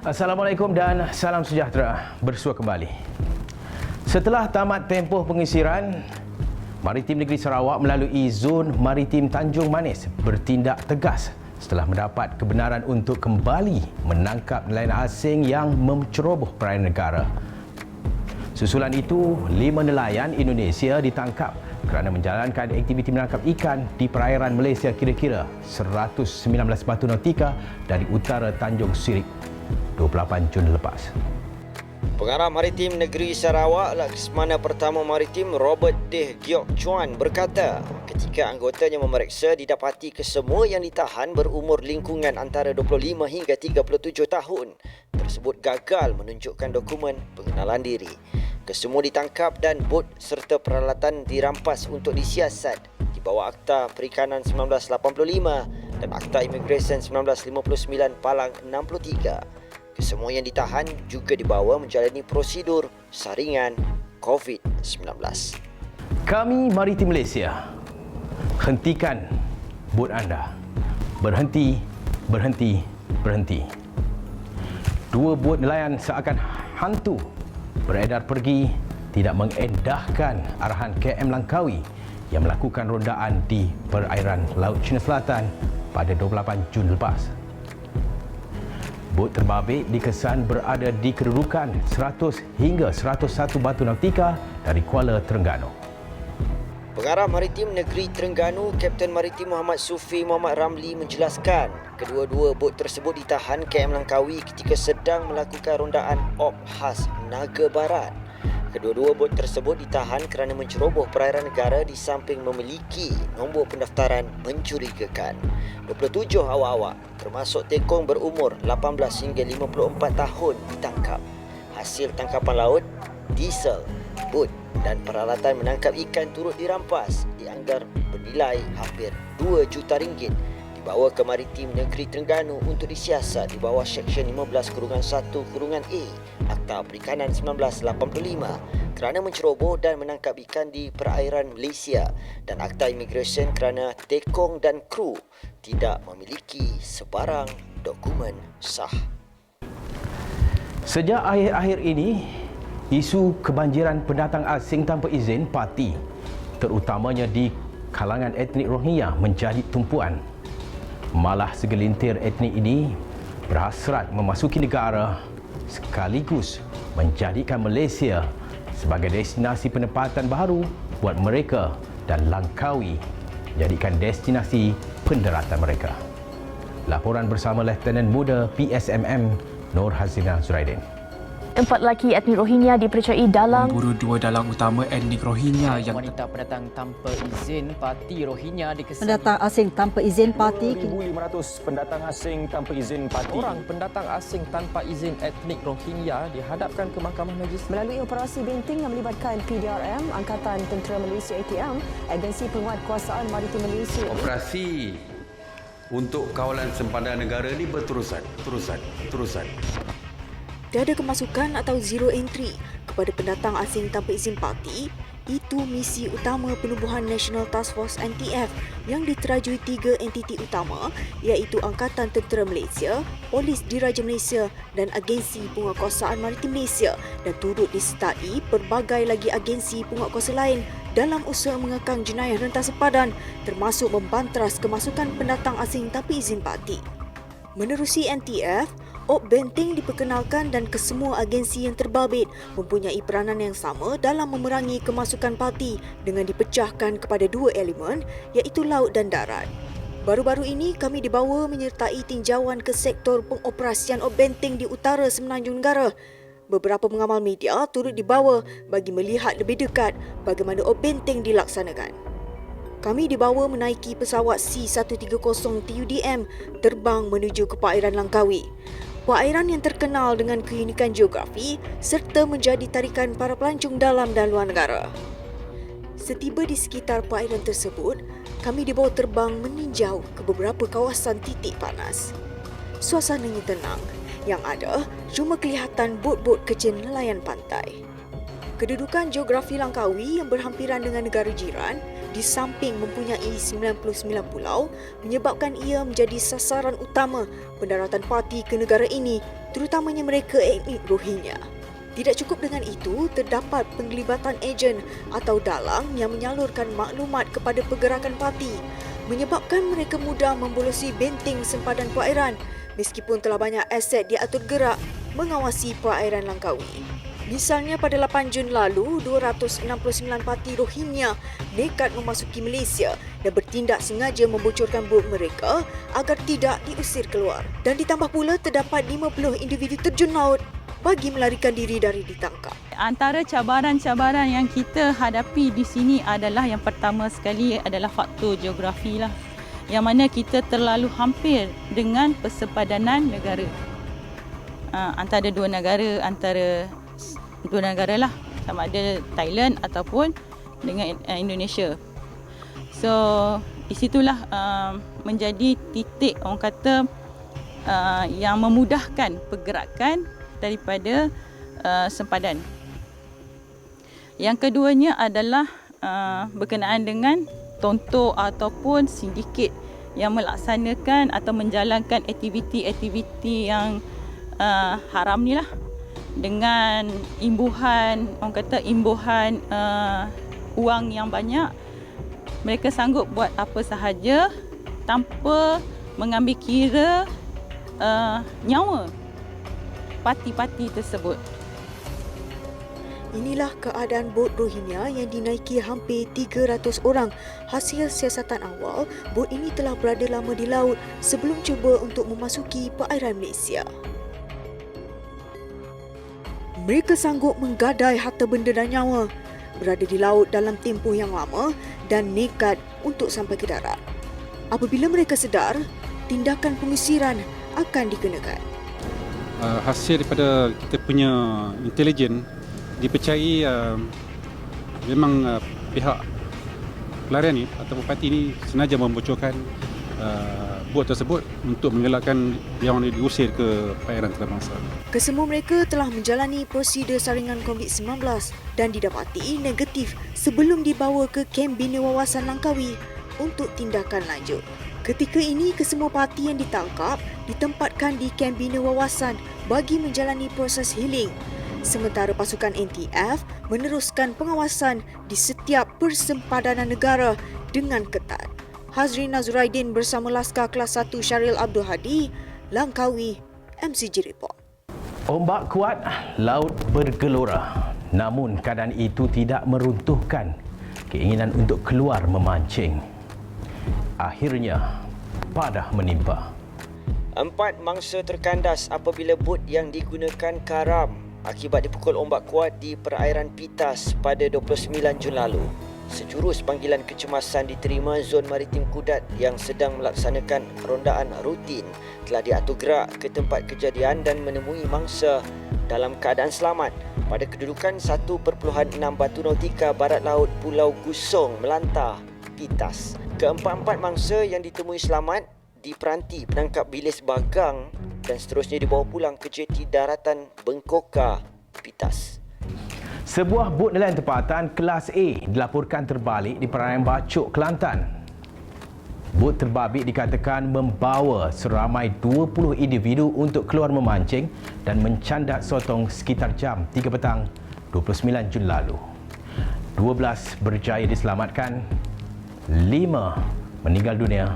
Assalamualaikum dan salam sejahtera. Bersua kembali. Setelah tamat tempoh pengisiran, Maritim Negeri Sarawak melalui Zon Maritim Tanjung Manis bertindak tegas setelah mendapat kebenaran untuk kembali menangkap nelayan asing yang menceroboh perairan negara. Susulan itu, 5 nelayan Indonesia ditangkap kerana menjalankan aktiviti menangkap ikan di perairan Malaysia kira-kira 119 batu nautika dari utara Tanjung Sirik 28 Jun lepas. Pengarah Maritim Negeri Sarawak Laksamana Pertama Maritim Robert Teh Giok Chuan berkata, ketika anggotanya memeriksa didapati kesemua yang ditahan berumur lingkungan antara 25 hingga 37 tahun tersebut gagal menunjukkan dokumen pengenalan diri. Kesemua ditangkap dan bot serta peralatan dirampas untuk disiasat di bawah Akta Perikanan 1985 dan Akta Imigresen 1959 Palang 63. Kesemua yang ditahan juga dibawa menjalani prosedur saringan COVID-19. Kami Maritim Malaysia, hentikan bot anda. Berhenti, berhenti, berhenti. 2 bot nelayan seakan hantu beredar pergi tidak mengendahkan arahan KM Langkawi yang melakukan rondaan di perairan Laut Cina Selatan pada 28 Jun lepas. Bot terbabit dikesan berada di kedudukan 100 hingga 101 batu nautika dari Kuala Terengganu. Pengarah Maritim Negeri Terengganu, Kapten Maritim Muhammad Sufi Muhammad Ramli menjelaskan, kedua-dua bot tersebut ditahan KM Langkawi ketika sedang melakukan rondaan Op khas Naga Barat. Kedua-dua bot tersebut ditahan kerana menceroboh perairan negara di samping memiliki nombor pendaftaran mencurigakan. 27 awak-awak termasuk tekong berumur 18 hingga 54 tahun ditangkap. Hasil tangkapan laut, diesel, bot dan peralatan menangkap ikan turut dirampas dianggar bernilai hampir 2 juta ringgit dibawa ke Maritim Negeri Terengganu untuk disiasat di bawah Seksyen 15-1-A Akta Perikanan 1985 kerana menceroboh dan menangkap ikan di perairan Malaysia dan Akta Imigresen kerana tekong dan kru tidak memiliki sebarang dokumen sah. Sejak akhir-akhir ini, isu kebanjiran pendatang asing tanpa izin parti, terutamanya di kalangan etnik Rohingya menjadi tumpuan. Malah segelintir etnik ini berhasrat memasuki negara sekaligus menjadikan Malaysia sebagai destinasi penempatan baru buat mereka dan Langkawi jadikan destinasi pendaratan mereka. Laporan bersama Lieutenant Muda PSMM Nur Hazina Zuraidin. 4 lelaki etnik Rohingya dipercayai dalam memburu 2 dalang utama etnik Rohingya yang wanita pendatang tanpa izin parti Rohingya dikesan pendatang asing tanpa izin parti 2,500 pendatang asing tanpa izin parti. orang pendatang asing tanpa izin etnik Rohingya dihadapkan ke Mahkamah Majlis melalui operasi binting yang melibatkan PDRM, Angkatan Tentera Malaysia ATM, Agensi Penguatkuasaan Maritim Malaysia. Operasi untuk kawalan sempadan negara ini berterusan. Tiada kemasukan atau zero entry kepada pendatang asing tanpa izin parti. Itu misi utama Penubuhan National Task Force NTF yang diterajui 3 entiti utama iaitu Angkatan Tentera Malaysia, Polis Diraja Malaysia dan Agensi Penguatkuasaan Maritim Malaysia dan turut disertai pelbagai lagi agensi penguatkuasa lain dalam usaha mengekang jenayah rentas sepadan termasuk membantras kemasukan pendatang asing tanpa izin parti. Menerusi NTF, Op Benteng diperkenalkan dan kesemua agensi yang terbabit mempunyai peranan yang sama dalam memerangi kemasukan parti dengan dipecahkan kepada 2 elemen iaitu laut dan darat. Baru-baru ini kami dibawa menyertai tinjauan ke sektor pengoperasian Op Benteng di utara Semenanjung Negara. Beberapa pengamal media turut dibawa bagi melihat lebih dekat bagaimana Op Benteng dilaksanakan. Kami dibawa menaiki pesawat C-130 TUDM terbang menuju ke perairan Langkawi. Perairan yang terkenal dengan keunikan geografi serta menjadi tarikan para pelancong dalam dan luar negara. Setiba di sekitar perairan tersebut, kami dibawa terbang meninjau ke beberapa kawasan titik panas. Suasananya tenang, yang ada cuma kelihatan bot-bot kecil nelayan pantai. Kedudukan geografi Langkawi yang berhampiran dengan negara jiran di samping mempunyai 99 pulau menyebabkan ia menjadi sasaran utama pendaratan parti ke negara ini terutamanya mereka etnik Rohingya. Tidak cukup dengan itu, terdapat penglibatan ejen atau dalang yang menyalurkan maklumat kepada pergerakan parti, menyebabkan mereka mudah membolosi benteng sempadan perairan meskipun telah banyak aset diatur gerak mengawasi perairan Langkawi. Misalnya pada 8 Jun lalu, 269 parti Rohingya nekat memasuki Malaysia dan bertindak sengaja membocorkan bot mereka agar tidak diusir keluar. Dan ditambah pula terdapat 50 individu terjun laut bagi melarikan diri dari ditangkap. Antara cabaran-cabaran yang kita hadapi di sini adalah yang pertama sekali adalah faktor geografi lah. Yang mana kita terlalu hampir dengan persepadanan negara. Antara dua negara lah, sama ada Thailand ataupun dengan Indonesia. So di situlah menjadi titik orang kata yang memudahkan pergerakan daripada sempadan. Yang keduanya adalah berkenaan dengan tontor ataupun sindiket yang melaksanakan atau menjalankan aktiviti-aktiviti yang haram ni lah, dengan imbuhan wang yang banyak. Mereka sanggup buat apa sahaja tanpa mengambil kira nyawa parti-parti tersebut. Inilah keadaan bot Rohingya yang dinaiki hampir 300 orang. Hasil siasatan awal, bot ini telah berada lama di laut sebelum cuba untuk memasuki perairan Malaysia. Mereka sanggup menggadai harta benda dan nyawa, berada di laut dalam tempoh yang lama dan nekat untuk sampai ke darat. Apabila mereka sedar, tindakan pengusiran akan dikenakan. Hasil daripada kita punya intelijen dipercayai memang pihak pelarian ni atau parti ni sengaja membocorkan bot tersebut untuk mengelakkan yang diusir ke perairan antarabangsa. Kesemua mereka telah menjalani prosedur saringan COVID-19 dan didapati negatif sebelum dibawa ke kem bina wawasan Langkawi untuk tindakan lanjut. Ketika ini, kesemua parti yang ditangkap ditempatkan di kem bina wawasan bagi menjalani proses healing. Sementara pasukan NTF meneruskan pengawasan di setiap persempadanan negara dengan ketat. Hazrin Nazuraidin bersama Laskar Kelas 1 Syaril Abdul Hadi, Langkawi, MCG Report. Ombak kuat, laut bergelora. Namun keadaan itu tidak meruntuhkan keinginan untuk keluar memancing. Akhirnya, padah menimpa. 4 mangsa terkandas apabila bot yang digunakan karam akibat dipukul ombak kuat di perairan Pitas pada 29 Jun lalu. Sejurus panggilan kecemasan diterima Zon Maritim Kudat yang sedang melaksanakan rondaan rutin telah diatur gerak ke tempat kejadian dan menemui mangsa dalam keadaan selamat pada kedudukan 1.6 batu nautika barat laut Pulau Gusong, Melantah, Pitas. Keempat-empat mangsa yang ditemui selamat diperanti penangkap bilis bagang dan seterusnya dibawa pulang ke jeti daratan Bengkoka, Pitas. Sebuah bot nelayan tempatan kelas A dilaporkan terbalik di perairan Bacok, Kelantan. Bot terbabit dikatakan membawa seramai 20 individu untuk keluar memancing dan mencandak sotong sekitar jam 3 petang 29 Jun lalu. 12 berjaya diselamatkan, 5 meninggal dunia,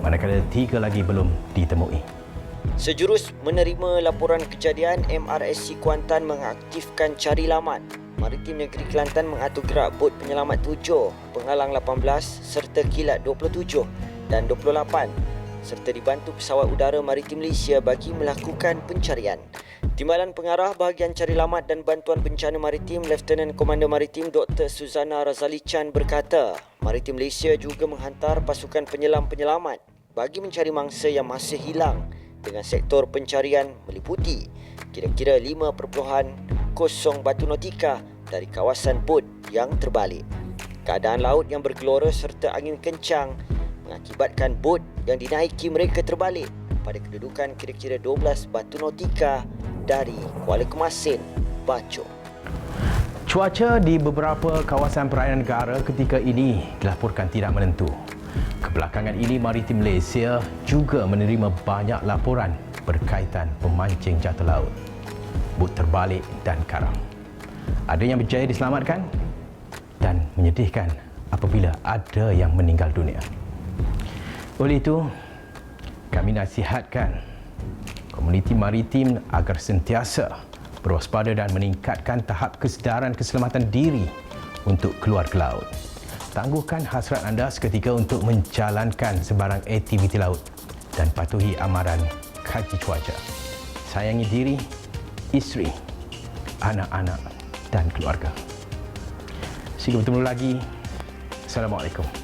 manakala 3 lagi belum ditemui. Sejurus menerima laporan kejadian, MRSC Kuantan mengaktifkan cari lamat. Maritim Negeri Kelantan mengatur gerak bot penyelamat 7, penghalang 18 serta kilat 27 dan 28 serta dibantu pesawat udara Maritim Malaysia bagi melakukan pencarian. Timbalan Pengarah Bahagian Cari Lamat dan Bantuan Bencana Maritim Lieutenant Komander Maritim Dr. Suzana Razali Chan berkata, Maritim Malaysia juga menghantar pasukan penyelam-penyelamat bagi mencari mangsa yang masih hilang dengan sektor pencarian meliputi kira-kira 5.0 batu nautika dari kawasan bot yang terbalik. Keadaan laut yang bergelora serta angin kencang mengakibatkan bot yang dinaiki mereka terbalik pada kedudukan kira-kira 12 batu nautika dari Kuala Kemasin, Bacok. Cuaca di beberapa kawasan perairan negara ketika ini dilaporkan tidak menentu. Kebelakangan ini, Maritim Malaysia juga menerima banyak laporan berkaitan pemancing jatuh laut, bot terbalik dan karam. Ada yang berjaya diselamatkan dan menyedihkan apabila ada yang meninggal dunia. Oleh itu, kami nasihatkan komuniti maritim agar sentiasa berwaspada dan meningkatkan tahap kesedaran keselamatan diri untuk keluar ke laut. Tangguhkan hasrat anda seketika untuk menjalankan sebarang aktiviti laut dan patuhi amaran kaji cuaca. Sayangi diri, isteri, anak-anak dan keluarga. Sehingga bertemu lagi. Assalamualaikum.